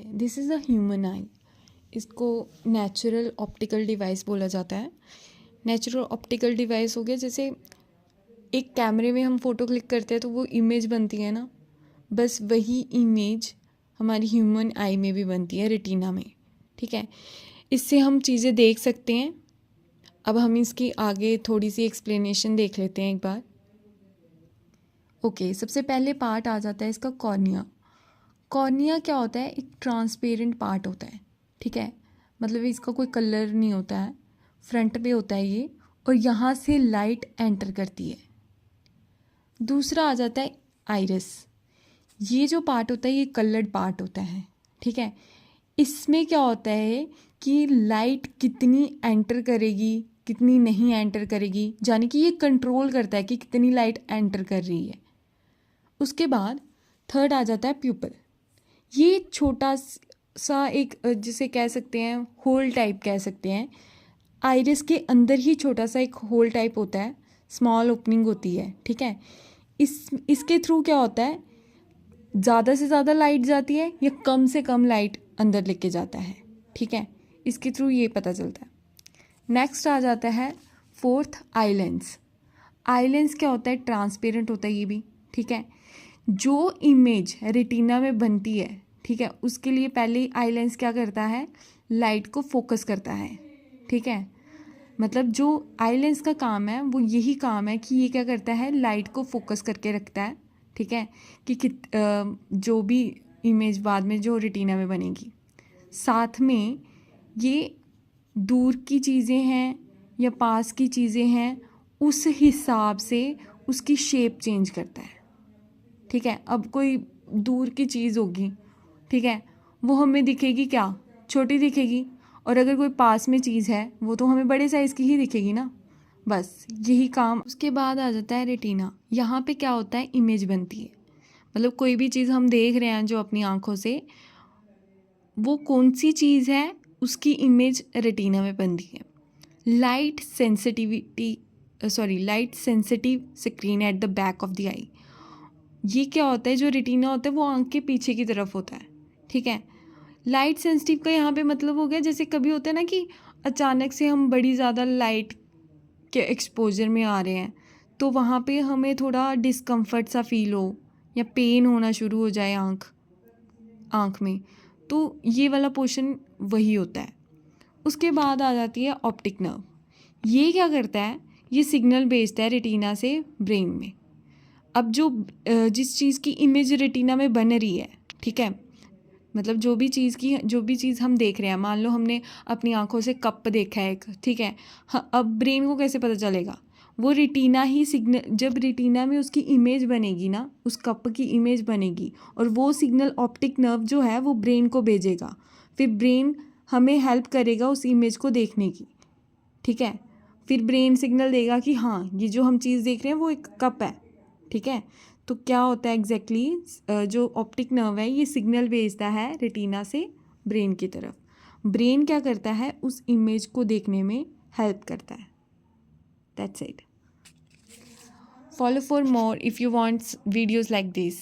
This is a human आई। इसको natural optical device बोला जाता है। नेचुरल ऑप्टिकल डिवाइस हो गया जैसे एक कैमरे में हम फ़ोटो क्लिक करते हैं तो वो इमेज बनती है ना, बस वही इमेज हमारी ह्यूमन आई में भी बनती है, रेटिना में। ठीक है, इससे हम चीज़ें देख सकते हैं। अब हम इसकी आगे थोड़ी सी एक्सप्लेनेशन देख लेते हैं एक बार। ओके, सबसे पहले पार्ट आ जाता है इसका कॉर्निया। कॉर्निया क्या होता है? एक ट्रांसपेरेंट पार्ट होता है। ठीक है, मतलब इसका कोई कलर नहीं होता है, फ्रंट पे होता है ये, और यहाँ से लाइट एंटर करती है। दूसरा आ जाता है आइरिस। ये जो पार्ट होता है ये कलर्ड पार्ट होता है। ठीक है, इसमें क्या होता है कि लाइट कितनी एंटर करेगी कितनी नहीं एंटर करेगी, यानी कि ये कंट्रोल करता है कि कितनी लाइट एंटर कर रही है। उसके बाद थर्ड आ जाता है प्यूपल। ये छोटा सा एक जिसे कह सकते हैं होल टाइप कह सकते हैं। आइरिस के अंदर ही छोटा सा एक होल टाइप होता है, स्मॉल ओपनिंग होती है। ठीक है, इसके थ्रू क्या होता है, ज़्यादा से ज़्यादा लाइट जाती है या कम से कम लाइट अंदर लेके जाता है। ठीक है, इसके थ्रू ये पता चलता है। नेक्स्ट आ जाता है fourth eye lens. Eye lens क्या होता है? ट्रांसपेरेंट होता है ये भी। ठीक है, जो इमेज रेटिना में बनती है, ठीक है, उसके लिए पहले आई लेंस क्या करता है? लाइट को फोकस करता है। ठीक है, मतलब जो आई लेंस का काम है वो यही काम है कि ये क्या करता है, लाइट को फोकस करके रखता है। ठीक है, कि जो भी इमेज बाद में जो रेटिना में बनेगी, साथ में ये दूर की चीज़ें हैं या पास की चीज़ें हैं उस हिसाब से उसकी शेप चेंज करता है। ठीक है, अब कोई दूर की चीज़ होगी, ठीक है, वो हमें दिखेगी क्या? छोटी दिखेगी। और अगर कोई पास में चीज़ है वो तो हमें बड़े साइज़ की ही दिखेगी ना। बस यही काम। उसके बाद आ जाता है रेटिना। यहाँ पे क्या होता है? इमेज बनती है। मतलब कोई भी चीज़ हम देख रहे हैं जो अपनी आँखों से, वो कौन सी चीज़ है उसकी इमेज रेटिना में बनती है। Light sensitive screen at the back of the eye. ये क्या होता है? जो रेटिना होता है वो आँख के पीछे की तरफ होता है। ठीक है, लाइट सेंसिटिव का यहाँ पे मतलब हो गया जैसे कभी होता है ना कि अचानक से हम बड़ी ज़्यादा लाइट के एक्सपोजर में आ रहे हैं तो वहाँ पे हमें थोड़ा डिस्कम्फर्ट सा फील हो या पेन होना शुरू हो जाए आँख में, तो ये वाला पोर्शन वही होता है। उसके बाद आ जाती है ऑप्टिक नर्व। ये क्या करता है? ये सिग्नल भेजता है रेटिना से ब्रेन में। अब जो जिस चीज़ की इमेज रेटिना में बन रही है, ठीक है, मतलब जो भी चीज़ हम देख रहे हैं, मान लो हमने अपनी आंखों से कप देखा है एक, ठीक है, हाँ, अब ब्रेन को कैसे पता चलेगा? वो रेटिना ही सिग्नल, जब रेटिना में उसकी इमेज बनेगी ना, उस कप की इमेज बनेगी और वो सिग्नल ऑप्टिक नर्व जो है वो ब्रेन को भेजेगा। फिर ब्रेन हमें हेल्प करेगा उस इमेज को देखने की। ठीक है, फिर ब्रेन सिग्नल देगा कि हाँ ये जो हम चीज़ देख रहे हैं वो एक कप है। ठीक है, तो क्या होता है एग्जैक्टली जो ऑप्टिक नर्व है ये सिग्नल भेजता है रेटिना से ब्रेन की तरफ। ब्रेन क्या करता है? उस इमेज को देखने में हेल्प करता है। That's it. Follow for more if you want videos like this.